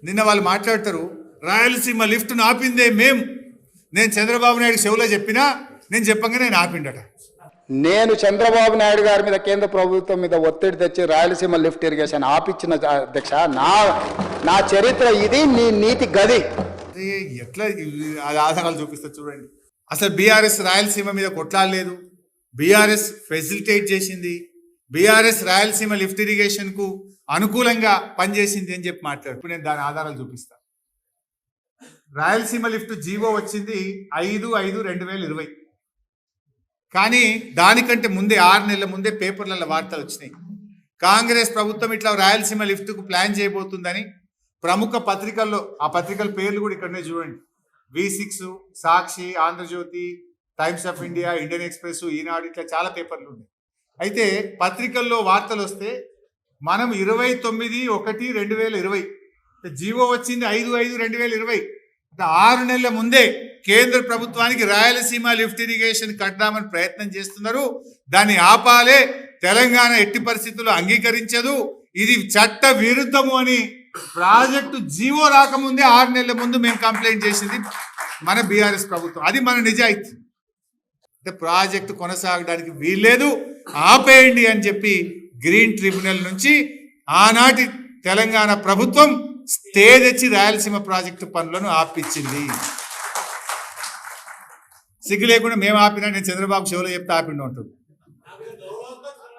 నిన్న వాళ్ళు మాట్లాడతారు, రాయలసీమ లిఫ్ట్ను ఆపిందే నేను చంద్రబాబు నాయుడు చెవులో చెప్పినా నేను చెప్పంగానే నేను ఆపిండట. నేను చంద్రబాబు నాయుడు గారి మీద కేంద్ర ప్రభుత్వం మీద ఒత్తిడి తెచ్చి రాయలసీమ లిఫ్ట్ ఇరిగేషన్ ఆపించిన అధ్యక్ష. నా చరిత్ర ఇది, నీ నీతి గది. ఎట్లా అది ఆధారాలు చూపిస్తా చూడండి. అసలు బీఆర్ఎస్ రాయలసీమ మీద కొట్లాడలేదు, బీఆర్ఎస్ ఫెసిలిటేట్ చేసింది, బీఆర్ఎస్ రాయలసీమ లిఫ్ట్ ఇరిగేషన్కు అనుకూలంగా పనిచేసింది అని చెప్పి మాట్లాడు. నేను దాని ఆధారాలు చూపిస్తా. రాయలసీమ లిఫ్ట్ జీవో వచ్చింది 5/5/2020. కానీ దానికంటే ముందే 6 నెలల ముందే పేపర్లలో వార్తలు వచ్చినాయి. కాంగ్రెస్ ప్రభుత్వం ఇట్లా రాయలసీమ లిఫ్ట్కు ప్లాన్ చేయబోతుందని ప్రముఖ పత్రికల్లో, ఆ పత్రికల పేర్లు కూడా ఇక్కడనే చూడండి, V6, Sakshi, Andhrajyothy, Times of India, Indian Express, Eenadu, ఇట్లా చాలా పేపర్లు ఉన్నాయి. అయితే పత్రికల్లో వార్తలు వస్తే మనం 29/1/2020 జీవో వచ్చింది 5/5/2020. 6 నెలల ముందే కేంద్ర ప్రభుత్వానికి రాయలసీమ లిఫ్ట్ ఇరిగేషన్ కట్టామని ప్రయత్నం చేస్తున్నారు. దాన్ని ఆపాలే, తెలంగాణ ఎట్టి పరిస్థితుల్లో అంగీకరించదు, ఇది చట్ట విరుద్ధము అని ప్రాజెక్టు జీవో రాకముందే 6 నెలల ముందు మేము కంప్లైంట్ చేసింది మన బీఆర్ఎస్ ప్రభుత్వం. అది మన నిజాయితీ. అంటే ప్రాజెక్టు కొనసాగడానికి వీల్లేదు, ఆపేయండి అని చెప్పి గ్రీన్ ట్రిబ్యునల్ నుంచి ఆనాటి తెలంగాణ ప్రభుత్వం స్టే తెచ్చి రాయలసీమ ప్రాజెక్టు పనులను ఆపించింది. సిగ్గు లేకుండా మేము ఆపినా నేను చంద్రబాబు చెవులో చెప్తే ఆపిండి ఉంటుంది.